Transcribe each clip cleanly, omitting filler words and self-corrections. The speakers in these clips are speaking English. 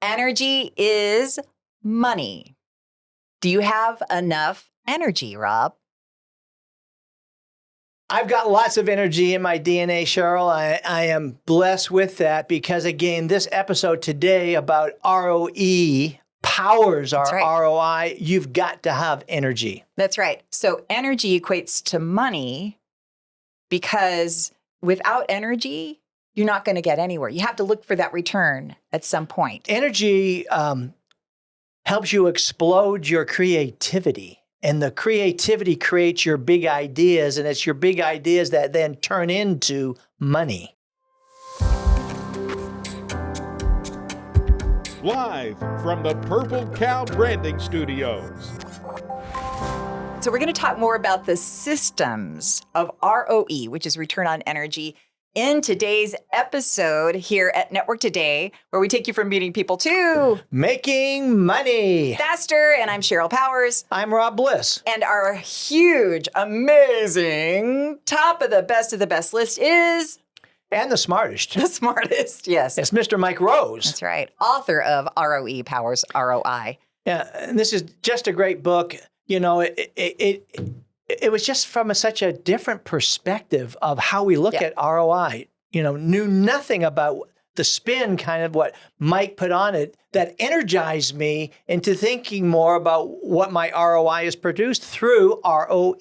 Energy is money. Do you have enough energy, Rob? I've got lots of energy in my DNA, Cheryl. I am blessed with that because, again, this episode today about ROE powers our ROI. You've got to have energy. That's right. So energy equates to money because without energy, you're not going to get anywhere. You have to look for that return at some point. Energy helps you explode your creativity. And the creativity creates your big ideas, and it's your big ideas that then turn into money. Live from the Purple Cow Branding Studios. So we're going to talk more about the systems of ROE, which is return on energy, in today's episode here at Network Today, where we take you from meeting people to making money faster. And I'm Cheryl Powers. I'm Rob Bliss. And our huge, amazing, top of the best list is... And the smartest. The smartest, yes. It's Mr. Mike Rose. That's right. Author of ROE Powers ROI. Yeah, and this is just a great book. You know, it was just from such a different perspective of how we look at ROI. You know, knew nothing about the spin, kind of what Mike put on it, that energized me into thinking more about what my ROI is produced through ROE.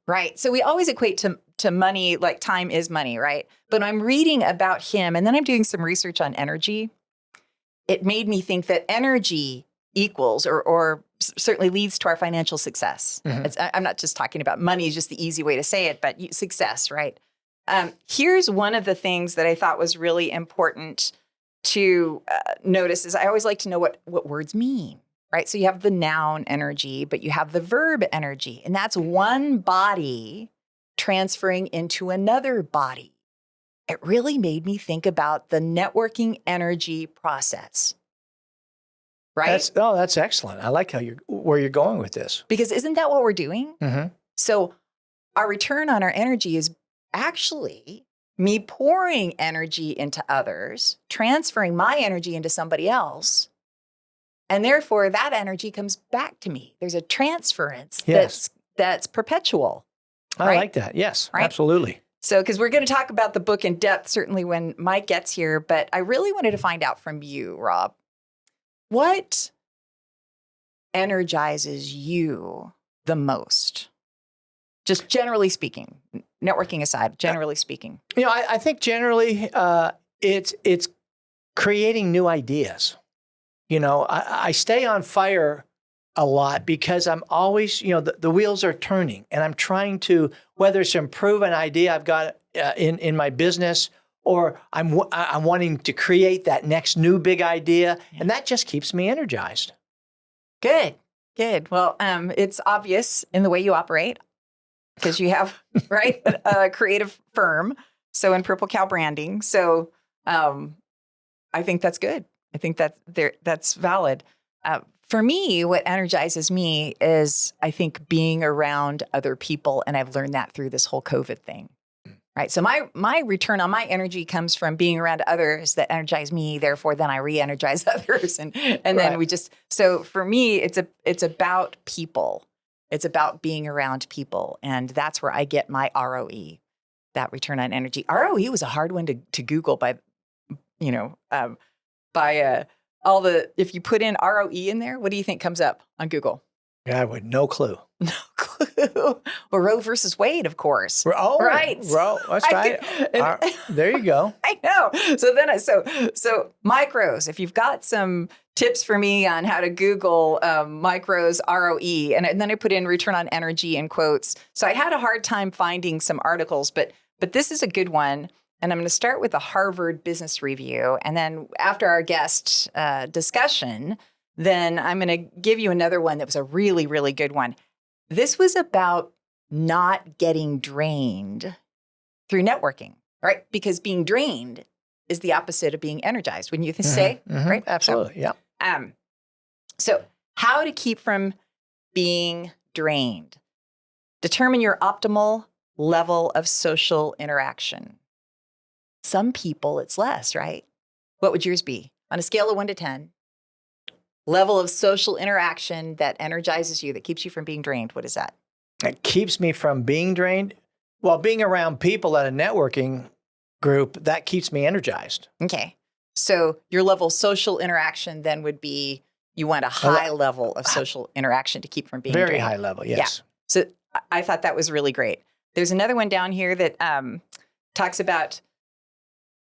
Right. So we always equate to money, like time is money, right? But I'm reading about him, and then I'm doing some research on energy. It made me think that energy equals or certainly leads to our financial success. Mm-hmm. I'm not just talking about money is just the easy way to say it, but success, right? Here's one of the things that I thought was really important to notice is I always like to know what words mean, right? So you have the noun energy, but you have the verb energy, and that's one body transferring into another body. It really made me think about the networking energy process. Right? That's excellent. I like where you're going with this. Because isn't that what we're doing? Mm-hmm. So our return on our energy is actually me pouring energy into others, transferring my energy into somebody else, and therefore that energy comes back to me. There's a transference that's perpetual. I like that. Yes, right? Absolutely. So, because we're going to talk about the book in depth, certainly when Mike gets here, but I really wanted to find out from you, Rob, what energizes you the most? Just generally speaking, networking aside, generally speaking. You know, I think generally it's creating new ideas. You know, I stay on fire a lot because I'm always, you know, the wheels are turning and I'm trying to, whether it's to improve an idea I've got in my business, or I'm wanting to create that next new big idea, and that just keeps me energized. Good. Well, it's obvious in the way you operate because you have a creative firm. So in Purple Cow Branding, so I think that's good. I think that's valid. For me, what energizes me is I think being around other people, and I've learned that through this whole COVID thing. Right. So my return on my energy comes from being around others that energize me. Therefore, then I re-energize others. And then we just, so for me, it's about people. It's about being around people. And that's where I get my ROE, that return on energy. ROE was a hard one to Google all the, if you put in ROE in there, what do you think comes up on Google? Yeah, with no clue. No clue. Well, Roe versus Wade, of course. Oh, right. Roe, that's right. There you go. I know. So micros, if you've got some tips for me on how to Google micros ROE, and then I put in return on energy in quotes. So I had a hard time finding some articles, but this is a good one. And I'm going to start with the Harvard Business Review. And then after our guest discussion, then I'm going to give you another one that was a really, really good one. This was about not getting drained through networking, right? Because being drained is the opposite of being energized, wouldn't you say? Mm-hmm. Right? Absolutely, yeah. So how to keep from being drained. Determine your optimal level of social interaction. Some people, it's less, right? What would yours be? On a scale of 1 to 10, level of social interaction that energizes you, that keeps you from being drained. What is that? It keeps me from being drained. Well, being around people at a networking group, that keeps me energized. Okay. So your level of social interaction then would be, you want a high level of social interaction to keep from being Very drained. high level, yes. Yeah. So I thought that was really great. There's another one down here that talks about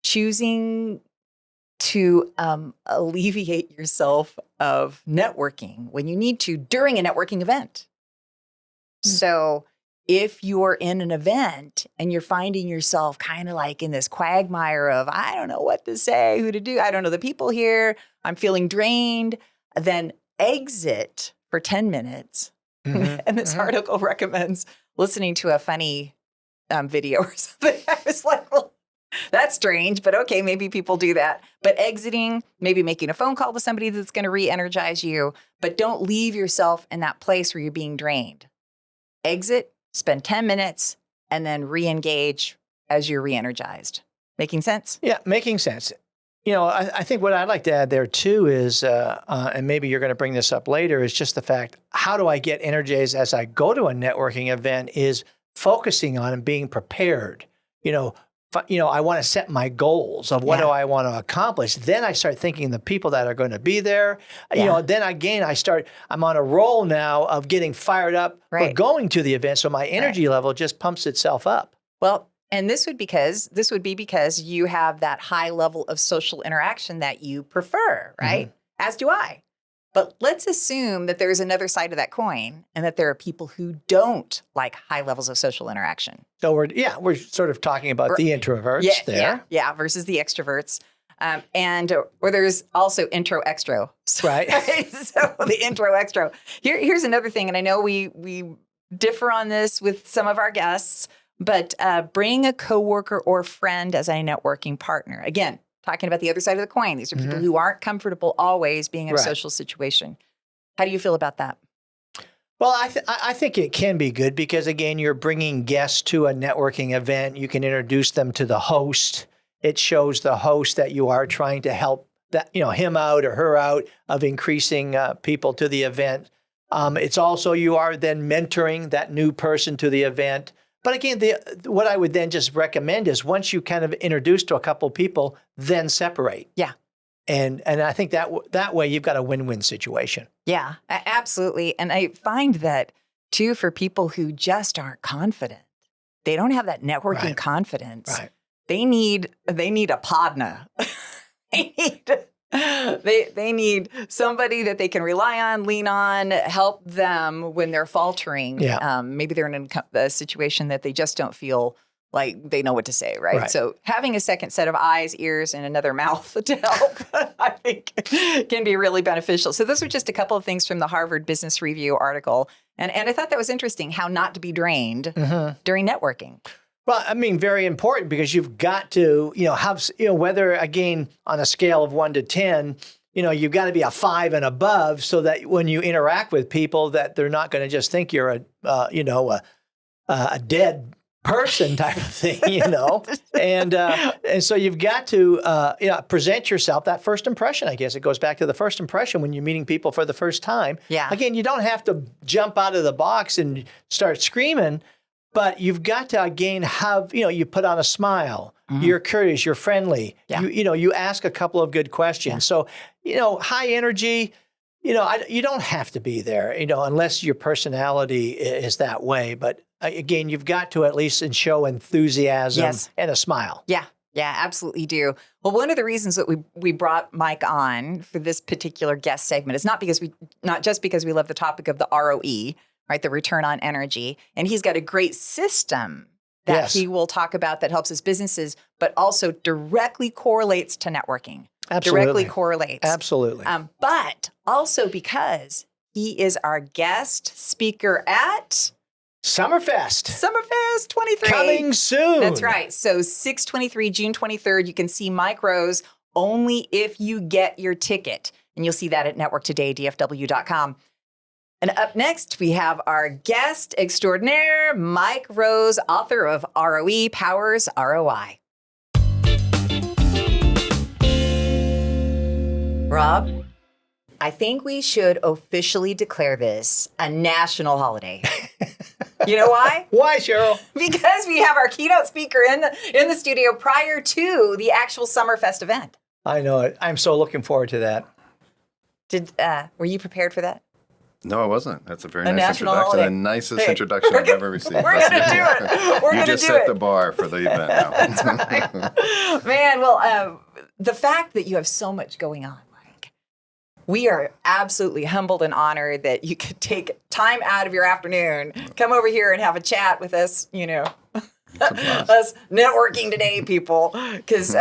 choosing to alleviate yourself of networking when you need to during a networking event. So if you're in an event and you're finding yourself kind of like in this quagmire of, I don't know what to say, who to do, I don't know the people here, I'm feeling drained, then exit for 10 minutes. And this article recommends listening to a funny video or something. I was like, well, that's strange, but okay, maybe people do that. But exiting, maybe making a phone call to somebody that's going to re-energize you, but don't leave yourself in that place where you're being drained. Exit, spend 10 minutes, and then re-engage as you're re-energized. Making sense? Yeah, making sense. You know, I think what I'd like to add there too is, and maybe you're going to bring this up later, is just the fact, how do I get energized as I go to a networking event, is focusing on and being prepared. I want to set my goals of what do I want to accomplish. Then I start thinking the people that are going to be there. Then again, I'm on a roll now of getting fired up for going to the event. So my energy level just pumps itself up. Well, and this would be because you have that high level of social interaction that you prefer, right? As do I. But let's assume that there's another side of that coin and that there are people who don't like high levels of social interaction. So we're sort of talking about the introverts there. Yeah, versus the extroverts. Or there's also intro extro. Right. So the intro extro. Here's another thing, and I know we differ on this with some of our guests, but bring a coworker or friend as a networking partner. Again, talking about the other side of the coin. These are people who aren't comfortable always being in a social situation. How do you feel about that? Well, I think it can be good because, again, you're bringing guests to a networking event. You can introduce them to the host. It shows the host that you are trying to help him out or her out of increasing people to the event. It's also, you are then mentoring that new person to the event. But again, what I would then just recommend is once you kind of introduce to a couple people, then separate. Yeah. And I think that way you've got a win-win situation. Yeah, absolutely. And I find that too, for people who just aren't confident, they don't have that networking confidence. Right. They need a podna. They need somebody that they can rely on, lean on, help them when they're faltering. Yeah. Maybe they're in a situation that they just don't feel like they know what to say, right? So having a second set of eyes, ears, and another mouth to help, I think, can be really beneficial. So those are just a couple of things from the Harvard Business Review article. And I thought that was interesting, how not to be drained during networking. Well, I mean, very important, because you've got to, have, whether, again, on a scale of 1 to 10, you've got to be a 5 and above, so that when you interact with people, that they're not going to just think you're a dead person type of thing, and so you've got to present yourself. That first impression, I guess it goes back to the first impression when you're meeting people for the first time. Yeah. Again, you don't have to jump out of the box and start screaming, but you've got to, again, have, you put on a smile. You're curious, you're friendly. Yeah. You ask a couple of good questions. Yeah. So, high energy, you don't have to be there, unless your personality is that way. But again, you've got to at least show enthusiasm and a smile. Yeah. Yeah, absolutely do. Well, one of the reasons that we brought Mike on for this particular guest segment is not just because we love the topic of the ROE, right? The return on energy. And he's got a great system that he will talk about that helps his businesses, but also directly correlates to networking. Absolutely. Directly correlates. Absolutely. But also because he is our guest speaker at Summerfest 23. Coming soon. That's right. So 6/23, June 23rd, you can see Mike Rose only if you get your ticket. And you'll see that at networktodaydfw.com. And up next, we have our guest extraordinaire, Mike Rose, author of ROE Powers ROI. Rob, I think we should officially declare this a national holiday. You know why? Why, Cheryl? Because we have our keynote speaker in the studio prior to the actual Summerfest event. I know it. I'm so looking forward to that. Were you prepared for that? No, I wasn't. That's a very A nice national introduction. holiday. The nicest introduction I've ever received. We're going to do it. We're You going to just do set it. the bar for the event now. That's right. Man, well, the fact that you have so much going on, Mike, we are absolutely humbled and honored that you could take time out of your afternoon, come over here and have a chat with us, us networking today, people, because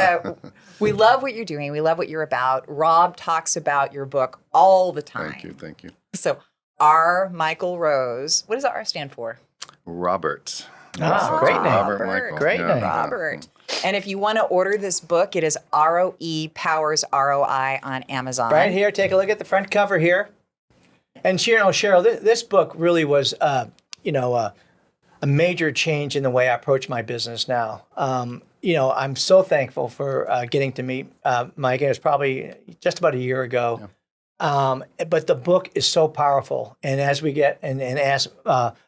we love what you're doing. We love what you're about. Rob talks about your book all the time. Thank you. So R. Michael Rose, what does R stand for? Robert. Great name. Robert Michael. Great name. Robert. And if you want to order this book, it is ROE Powers ROI on Amazon. Right here, take a look at the front cover here. And Cheryl, this book really was, a major change in the way I approach my business now. I'm so thankful for getting to meet Mike. It was probably just about a year ago. Yeah. But the book is so powerful. And as we get and ask,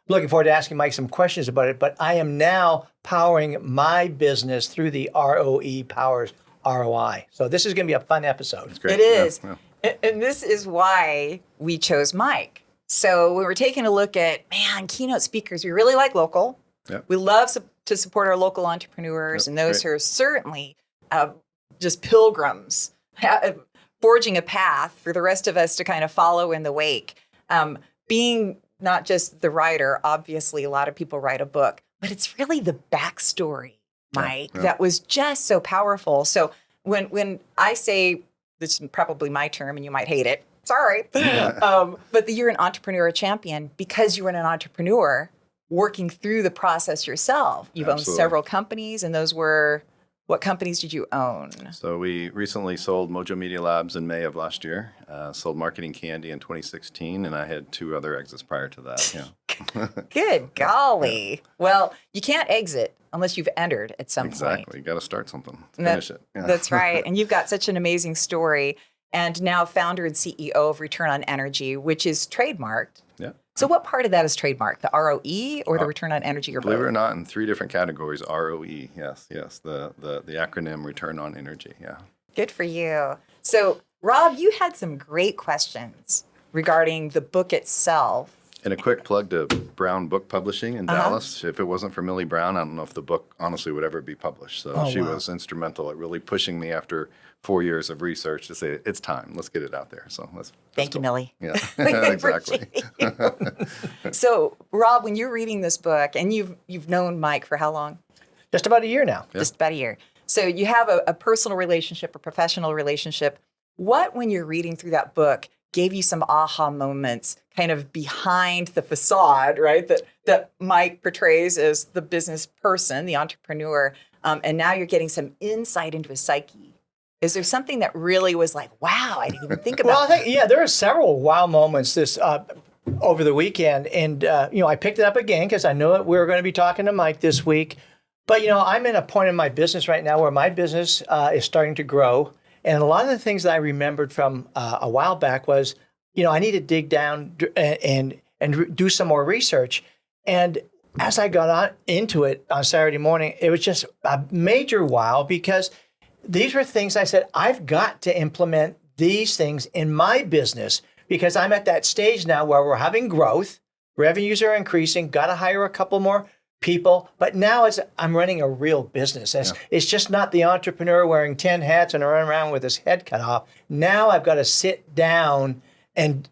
looking forward to asking Mike some questions about it. But I am now powering my business through the ROE Powers ROI. So this is going to be a fun episode. It's great. It is. Yeah. And this is why we chose Mike. So we were taking a look at, keynote speakers. We really like local. Yep. We love to support our local entrepreneurs and those who are certainly just pilgrims, forging a path for the rest of us to kind of follow in the wake. Being not just the writer, obviously a lot of people write a book, but it's really the backstory, Mike, that was just so powerful. So when I say, this is probably my term and you might hate it, sorry, but that you're an entrepreneur champion because you were an entrepreneur working through the process yourself. You've owned several companies, and those were, what companies did you own? So we recently sold Mojo Media Labs in May of last year, sold Marketing Candy in 2016, and I had 2 other exits prior to that. Yeah. Good golly. Yeah. Well, you can't exit unless you've entered at some point. Exactly. You got to start something to finish it. Yeah. That's right. And you've got such an amazing story, and now founder and CEO of Return on Energy, which is trademarked. Yeah. So what part of that is trademarked? The ROE or the return on energy, or both? Believe it or not, in 3 different categories. ROE, yes. The acronym return on energy, yeah. Good for you. So Rob, you had some great questions regarding the book itself. And a quick plug to Brown Book Publishing in Dallas. If it wasn't for Millie Brown, I don't know if the book honestly would ever be published. So she was instrumental at really pushing me after 4 years of research to say, it's time, let's get it out there. So Thank you, Millie. Yeah, exactly. So Rob, when you're reading this book, and you've known Mike for how long? Just about a year now. Yeah. Just about a year. So you have a personal relationship, a professional relationship. What, when you're reading through that book, gave you some aha moments kind of behind the facade, right? That Mike portrays as the business person, the entrepreneur, and now you're getting some insight into his psyche. Is there something that really was like, wow, I didn't even think about that? Well, I think, there are several wow moments this over the weekend. And, I picked it up again because I knew we were going to be talking to Mike this week. But, I'm in a point in my business right now where my business is starting to grow. And a lot of the things that I remembered from a while back was, I need to dig down and do some more research. And as I got into it on Saturday morning, it was just a major wow, because these were things I said, I've got to implement these things in my business, because I'm at that stage now where we're having growth, revenues are increasing, got to hire a couple more people. But now I'm running a real business. It's just not the entrepreneur wearing 10 hats and running around with his head cut off. Now I've got to sit down and,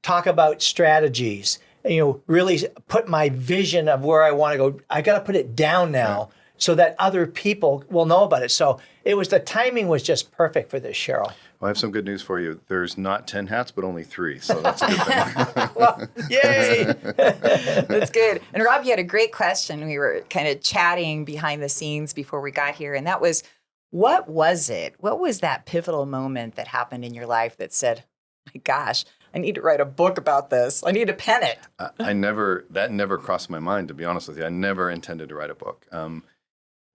talk about strategies, really put my vision of where I want to go. I got to put it down now so that other people will know about it. So the timing was just perfect for this, Cheryl. Well, I have some good news for you. There's not 10 hats, but only 3. So that's a good thing. Well, yay! That's good. And Rob, you had a great question. We were kind of chatting behind the scenes before we got here. And that was, what was it? What was that pivotal moment that happened in your life that said, my gosh, I need to write a book about this. I need to pen it. That never crossed my mind, to be honest with you. I never intended to write a book.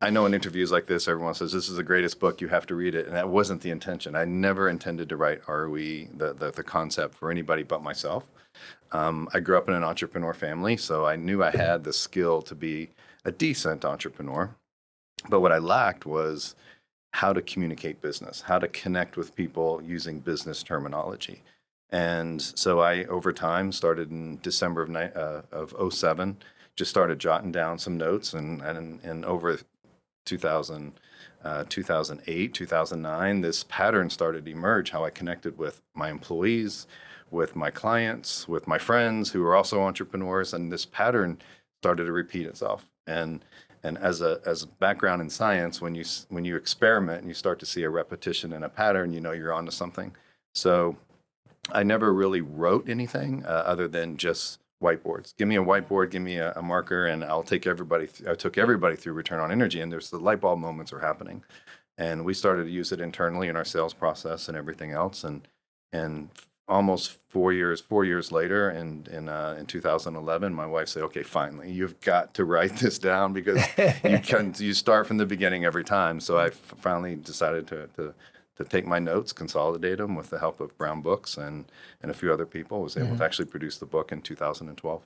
I know in interviews like this, everyone says, this is the greatest book, you have to read it. And that wasn't the intention. I never intended to write ROE, the concept, for anybody but myself. I grew up in an entrepreneur family, so I knew I had the skill to be a decent entrepreneur. But what I lacked was how to communicate business, how to connect with people using business terminology. And so I, over time, started in December of 07, just started jotting down some notes, and over 2008, 2009, this pattern started to emerge, how I connected with my employees, with my clients, with my friends who are also entrepreneurs, and this pattern started to repeat itself. And as a background in science, when you experiment and you start to see a repetition in a pattern, you're onto something. So I never really wrote anything other than just whiteboards. Give me a whiteboard, give me a marker, and I'll take everybody. I took everybody through return on energy, and there's the light bulb moments are happening, and we started to use it internally in our sales process and everything else. And almost 4 years later, in 2011, my wife said, "Okay, finally, you've got to write this down because you start from the beginning every time." So I finally decided to take my notes, consolidate them with the help of Brown Books and a few other people, was able to actually produce the book in 2012.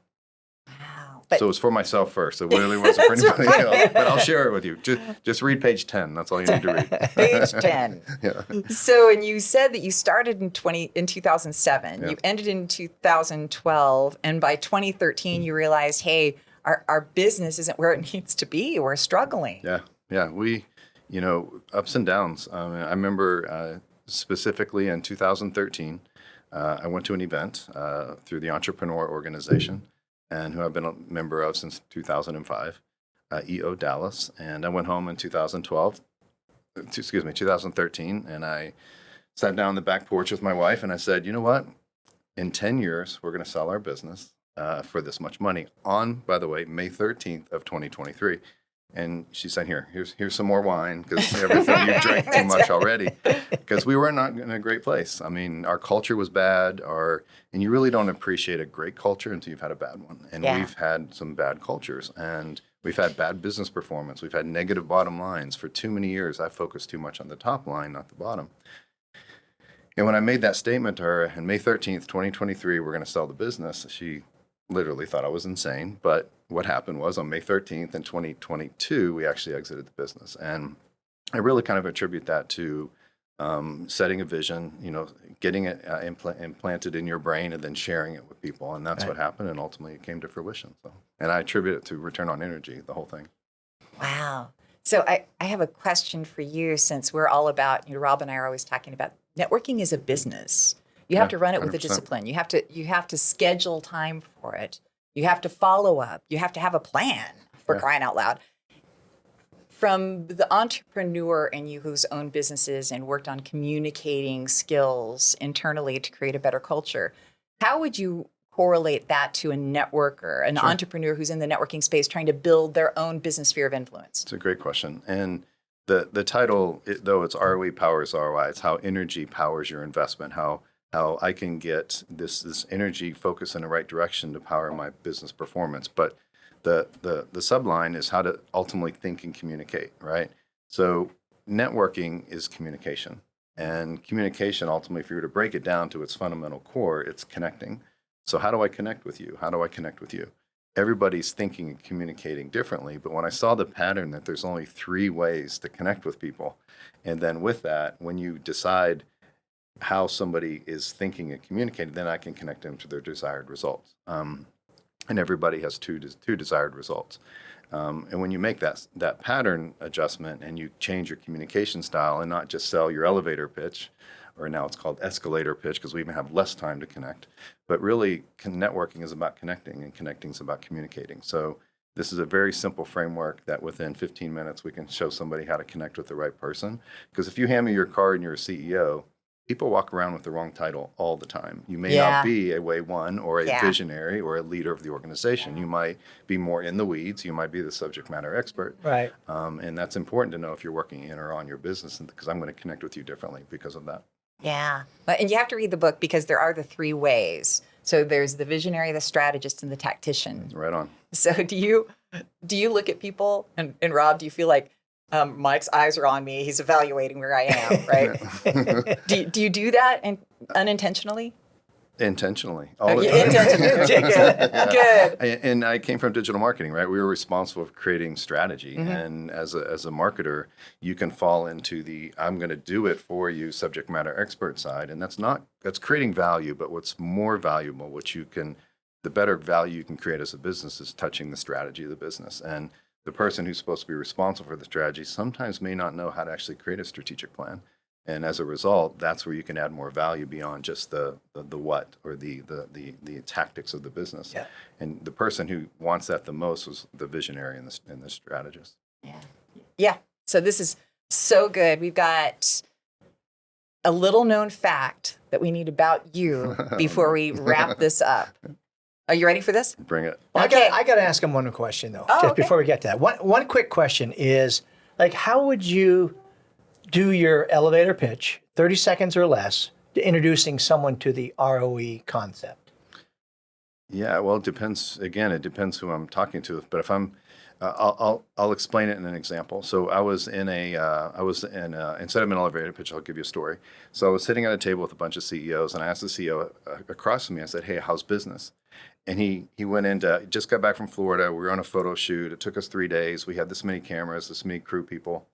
Wow. So it was for myself first. It really wasn't for anybody else. But I'll share it with you. Just read page 10. That's all you need to read. Page 10. Yeah. So, and you said that you started in 2007. Yeah. You ended in 2012. And by 2013, you realized, hey, our business isn't where it needs to be. We're struggling. Yeah. Yeah. We, ups and downs. I remember specifically in 2013, I went to an event through the Entrepreneur Organization, and who I've been a member of since 2005, EO Dallas. And I went home in 2013, and I sat down on the back porch with my wife, and I said, you know what? In 10 years, we're going to sell our business for this much money on, by the way, May 13th of 2023. And she said, here's some more wine, because everything you drank too much already. Because we were not in a great place. I mean, our culture was bad, and you really don't appreciate a great culture until you've had a bad one. And we've had some bad cultures, and we've had bad business performance. We've had negative bottom lines. For too many years, I focused too much on the top line, not the bottom. And when I made that statement to her, on May 13th, 2023, we're going to sell the business, she literally thought I was insane. But what happened was, on May 13th in 2022, we actually exited the business. And I really kind of attribute that to setting a vision, getting it implanted in your brain and then sharing it with people. And that's what happened. And ultimately it came to fruition. So, and I attribute it to return on energy, the whole thing. Wow. So I have a question for you, since we're all about, Rob and I are always talking about networking is a business. You have to run it with a 100%. discipline. You have to schedule time for it. You have to follow up. You have to have a plan, for crying out loud. From the entrepreneur in you who's owned businesses and worked on communicating skills internally to create a better culture, how would you correlate that to a networker, an entrepreneur who's in the networking space trying to build their own business sphere of influence? It's a great question. And the title, though it's ROE powers ROI, it's how energy powers your investment, how I can get this energy focus in the right direction to power my business performance. But the subline is how to ultimately think and communicate, right? So networking is communication. And communication, ultimately, if you were to break it down to its fundamental core, it's connecting. So how do I connect with you? How do I connect with you? Everybody's thinking and communicating differently. But when I saw the pattern that there's only 3 ways to connect with people, and then with that, when you decide how somebody is thinking and communicating, then I can connect them to their desired results. And everybody has two desired results. And when you make that pattern adjustment and you change your communication style and not just sell your elevator pitch, or now it's called escalator pitch because we even have less time to connect, but really networking is about connecting, and connecting is about communicating. So this is a very simple framework that within 15 minutes we can show somebody how to connect with the right person. Because if you hand me your card and you're a CEO, people walk around with the wrong title all the time. You may not be a way one or a visionary or a leader of the organization. You might be more in the weeds. You might be the subject matter expert. Right. And that's important to know if you're working in or on your business, because I'm going to connect with you differently because of that. Yeah. And you have to read the book because there are the 3 ways. So there's the visionary, the strategist, and the tactician. Right on. So do you look at people, and Rob, do you feel like Mike's eyes are on me. He's evaluating where I am, right? do you do that unintentionally? Intentionally. All the time. Intentionally. Good. And I came from digital marketing, right? We were responsible for creating strategy. And as a marketer, you can fall into the I'm going to do it for you subject matter expert side. And that's creating value. But what's more valuable, the better value you can create as a business is touching the strategy of the business. And the person who's supposed to be responsible for the strategy sometimes may not know how to actually create a strategic plan. And as a result, that's where you can add more value beyond just the what or the tactics of the business. Yeah. And the person who wants that the most was the visionary and the strategist. Yeah. So this is so good. We've got a little known fact that we need about you before we wrap this up. Are you ready for this? Bring it. Well, Okay. I got to ask him one question though, Oh, just okay. before we get to that. One quick question is, like, how would you do your elevator pitch, 30 seconds or less, to introducing someone to the ROE concept? Yeah, well, it depends. Again, it depends who I'm talking to. But if I'm, I'll explain it in an example. So instead of an elevator pitch, I'll give you a story. So I was sitting at a table with a bunch of CEOs, and I asked the CEO across from me. I said, "Hey, how's business?" And he went into, just got back from Florida. We were on a photo shoot. It took us 3 days. We had this many cameras, this many crew people.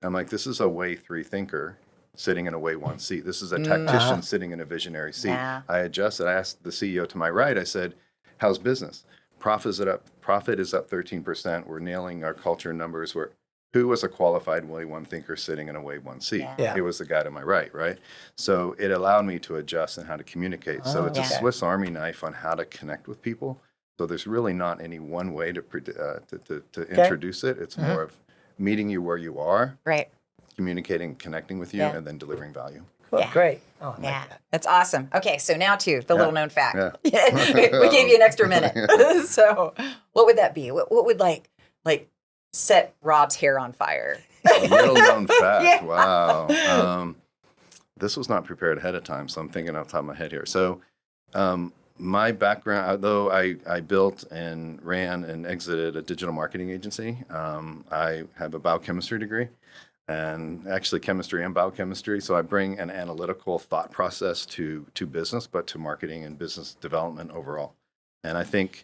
And I'm like, this is a way 3 thinker sitting in a way 1 seat. This is a tactician sitting in a visionary seat. Yeah. I adjusted. I asked the CEO to my right, I said, how's business? Profit is up 13%. We're nailing our culture numbers. Who was a qualified way 1 thinker sitting in a way 1 seat? Yeah. It was the guy to my right? So it allowed me to adjust and how to communicate. So it's a Swiss Army knife on how to connect with people. So there's really not any one way to introduce it. It's more of meeting you where you are, Right. communicating, connecting with you, Yeah. and then delivering value. Cool, Yeah. great. Oh, I like Yeah, that. that's awesome. Okay, so now to the little known fact. Yeah. We gave you an extra minute. So what would that be? What would like set Rob's hair on fire? A little known fact. Yeah. Wow. This was not prepared ahead of time, so I'm thinking off the top of my head here. So my background, although I built and ran and exited a digital marketing agency, I have a biochemistry degree, and actually chemistry and biochemistry. So I bring an analytical thought process to business, but to marketing and business development overall. And I think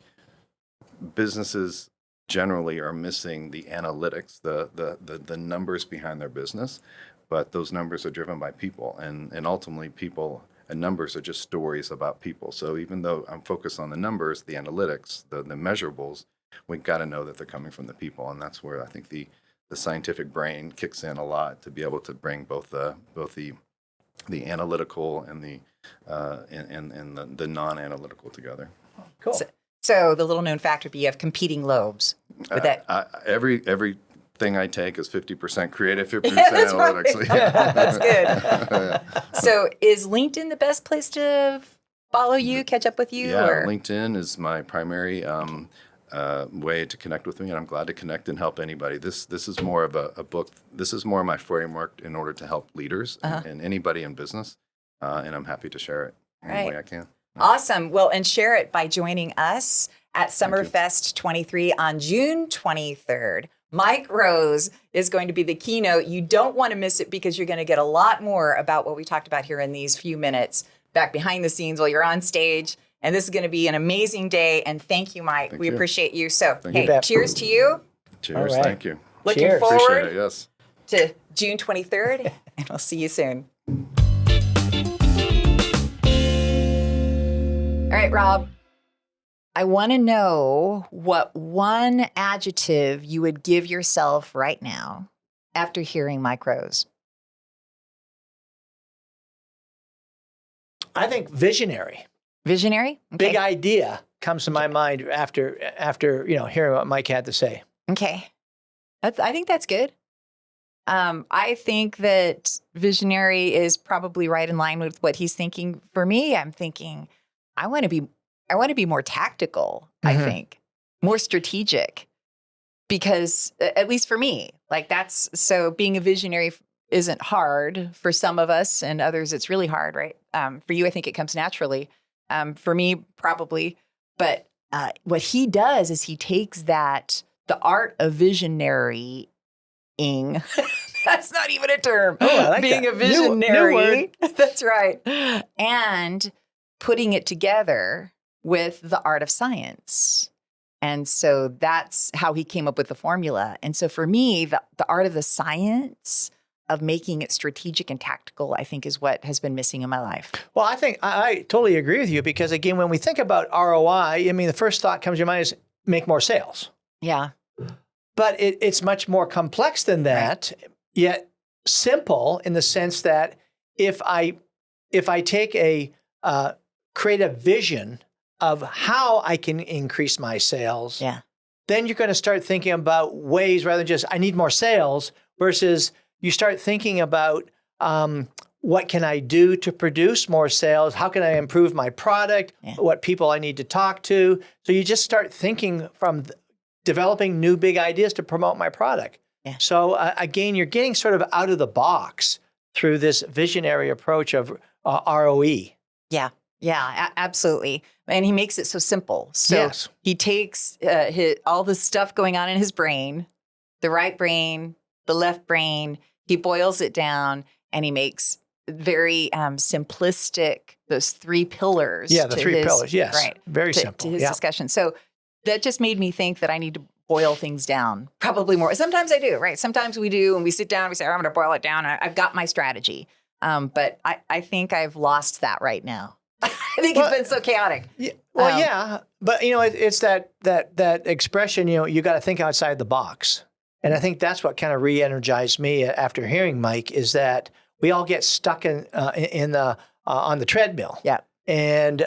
businesses generally are missing the analytics, the numbers behind their business, but those numbers are driven by people, and ultimately people and numbers are just stories about people. So even though I'm focused on the numbers, the analytics, the measurables, we've got to know that they're coming from the people, and that's where I think the scientific brain kicks in a lot to be able to bring both the analytical and the non-analytical together. Cool. So the little known fact would be you have competing lobes. Would that? Everything I take is 50% creative, 50% That's right. analytics. That's good. So is LinkedIn the best place to follow you, catch up with you? Yeah, or? LinkedIn is my primary way to connect with me, and I'm glad to connect and help anybody. This is more of a book. This is more of my framework in order to help leaders and anybody in business, and I'm happy to share it any way I can. Awesome. Well, and share it by joining us at Summerfest 23 on June 23rd. Mike Rose is going to be the keynote. You don't want to miss it because you're going to get a lot more about what we talked about here in these few minutes back behind the scenes while you're on stage. And this is going to be an amazing day. And thank you, Mike. We appreciate you. So, hey, cheers to you. Cheers. Right. Thank you. Looking Cheers. forward Appreciate it. Yes. to June 23rd. And we'll see you soon. All right, Rob. I want to know what one adjective you would give yourself right now after hearing Mike Rose. I think visionary. Visionary? Big idea comes to my mind after hearing what Mike had to say. Okay. I think that's good. I think that visionary is probably right in line with what he's thinking. For me, I'm thinking I want to be more tactical, I think, more strategic, because at least for me, so being a visionary isn't hard for some of us, and others it's really hard, right? For you, I think it comes naturally. For me, probably. But what he does is he takes the art of visionary That's not even a term. Oh, I like Being that. a visionary. New word. That's right. And putting it together with the art of science. And so that's how he came up with the formula. And so for me, the art of the science of making it strategic and tactical, I think is what has been missing in my life. Well, I think I totally agree with you because, again, when we think about ROI, I mean, the first thought comes to your mind is make more sales. Yeah. But it's much more complex than that, yet simple in the sense that if I take a creative vision of how I can increase my sales, then you're going to start thinking about ways rather than just I need more sales versus you start thinking about what can I do to produce more sales? How can I improve my product? What people I need to talk to? So you just start thinking from developing new big ideas to promote my product. So again, you're getting sort of out of the box through this visionary approach of ROE. Yeah, absolutely. And he makes it so simple. So he takes all the stuff going on in his brain, the right brain, the left brain, he boils it down and he makes very simplistic, those 3 pillars. Yeah, the 3 pillars, yes. Right. Very simple. To his discussion. So that just made me think that I need to boil things down, probably more. Sometimes I do, right? Sometimes we do, and we sit down and we say, I'm going to boil it down. I've got my strategy. But I think I've lost that right now. I think it's been so chaotic. Yeah, well, but it's that expression, you got to think outside the box. And I think that's what kind of re-energized me after hearing Mike is that we all get stuck on the treadmill. Yeah. And,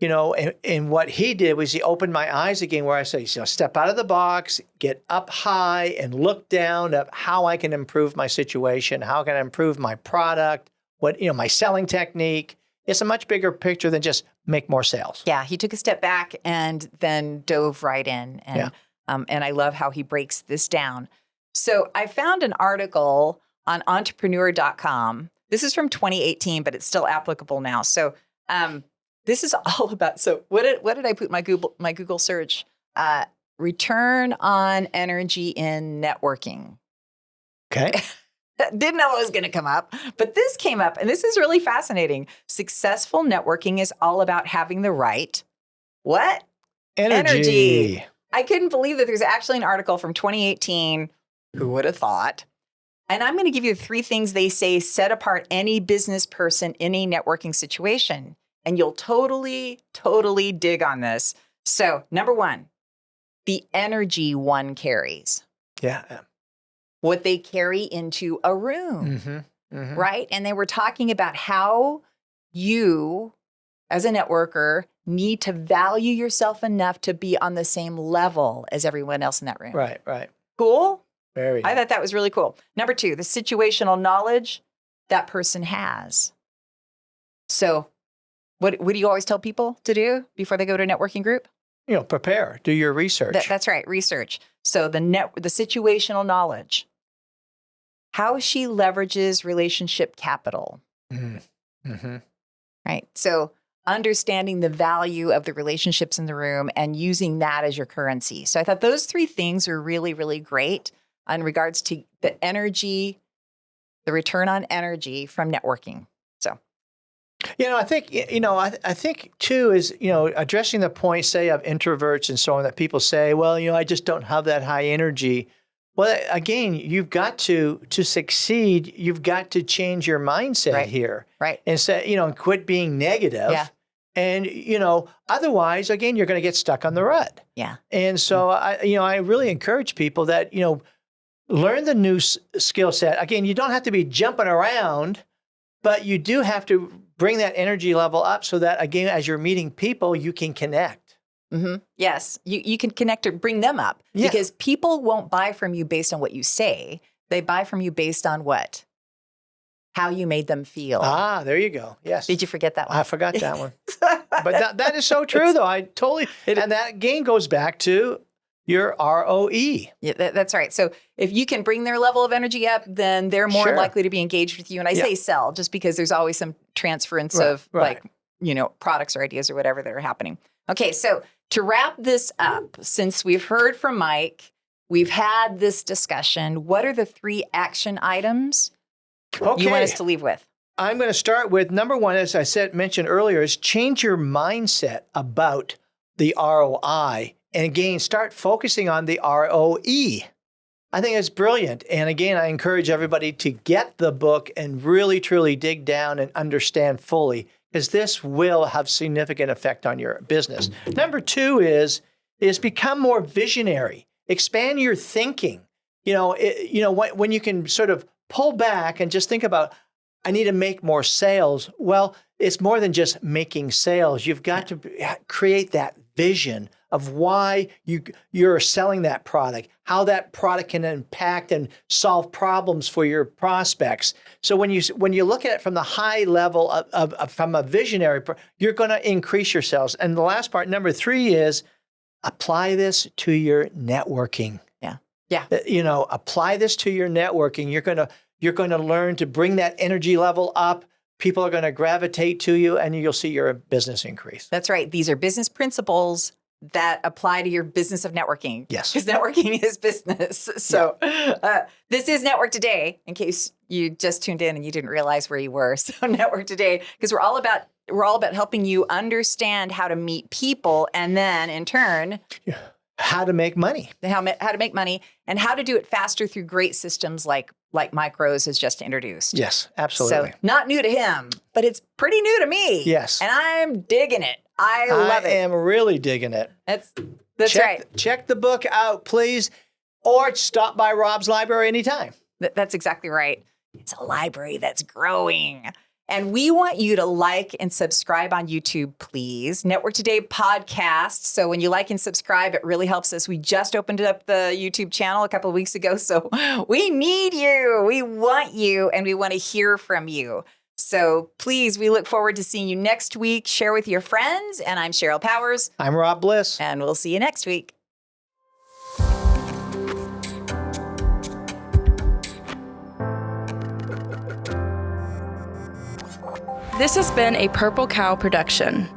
and what he did was he opened my eyes again where I say, step out of the box, get up high and look down at how I can improve my situation, how can I improve my product, my selling technique. It's a much bigger picture than just make more sales. Yeah, he took a step back and then dove right in. And I love how he breaks this down. So I found an article on entrepreneur.com. This is from 2018, but it's still applicable now. So this is all about, so what did I put in my Google search? Return on energy in networking. Okay. Didn't know it was going to come up, but this came up, and this is really fascinating. Successful networking is all about having the right what? Energy. I couldn't believe that there's actually an article from 2018. Who would have thought? And I'm going to give you 3 things they say set apart any business person in a networking situation. And you'll totally dig on this. So, number 1, the energy one carries. Yeah. What they carry into a room, right? And they were talking about how you, as a networker, need to value yourself enough to be on the same level as everyone else in that room. Right. Cool? Very. I thought that was really cool. Number 2, the situational knowledge that person has. So what do you always tell people to do before they go to a networking group? Prepare, do your research. That's right, research. So the situational knowledge, how she leverages relationship capital. Right. So understanding the value of the relationships in the room and using that as your currency. So I thought those 3 things are really, really great in regards to the energy, the return on energy from networking. So, I think too is, addressing the point, say, of introverts and so on that people say, well, I just don't have that high energy. Well, again, you've got to succeed. You've got to change your mindset here. Right. And say, quit being negative. Yeah. And, otherwise, again, you're going to get stuck on the rut. Yeah. And so, I really encourage people that, learn the new skill set. Again, you don't have to be jumping around, but you do have to bring that energy level up so that, again, as you're meeting people, you can connect. Yes, you can connect or bring them up because people won't buy from you based on what you say. They buy from you based on what? How you made them feel. Ah, there you go. Yes. Did you forget that one? I forgot that one. But that is so true, though. I totally, and that again goes back to your ROE. Yeah, that's right. So if you can bring their level of energy up, then they're more likely to be engaged with you. And I say sell just because there's always some transference of products or ideas or whatever that are happening. Okay, so to wrap this up, since we've heard from Mike, we've had this discussion. What are the 3 action items Okay. you want us to leave with? I'm going to start with number 1, as I mentioned earlier, is change your mindset about the ROI. And again, start focusing on the ROE. I think it's brilliant. And again, I encourage everybody to get the book and really, truly dig down and understand fully, because this will have significant effect on your business. Number 2 is become more visionary. Expand your thinking. When you can sort of pull back and just think about, I need to make more sales. Well, it's more than just making sales. You've got to create that vision of why you're selling that product, how that product can impact and solve problems for your prospects. So when you look at it from the high level from a visionary, you're going to increase your sales. And the last part, number 3, is apply this to your networking. Yeah. Apply this to your networking. You're going to learn to bring that energy level up. People are going to gravitate to you, and you'll see your business increase. That's right. These are business principles that apply to your business of networking. Yes. Because networking is business. So this is Network Today, in case you just tuned in and you didn't realize where you were. So Network Today, because we're all about helping you understand how to meet people, and then in turn, how to make money. How to make money, and how to do it faster through great systems like Mike Rose has just introduced. Yes, absolutely. So not new to him, but it's pretty new to me. Yes. And I'm digging it. I love it. I am really digging it. That's right. Check the book out, please, or stop by Rob's library anytime. That's exactly right. It's a library that's growing. And we want you to like and subscribe on YouTube, please. Network Today podcast. So when you like and subscribe, it really helps us. We just opened up the YouTube channel a couple of weeks ago. So we need you. We want you. And we want to hear from you. So please, we look forward to seeing you next week. Share with your friends. And I'm Cheryl Powers. I'm Rob Bliss. And we'll see you next week. This has been a Purple Cow production.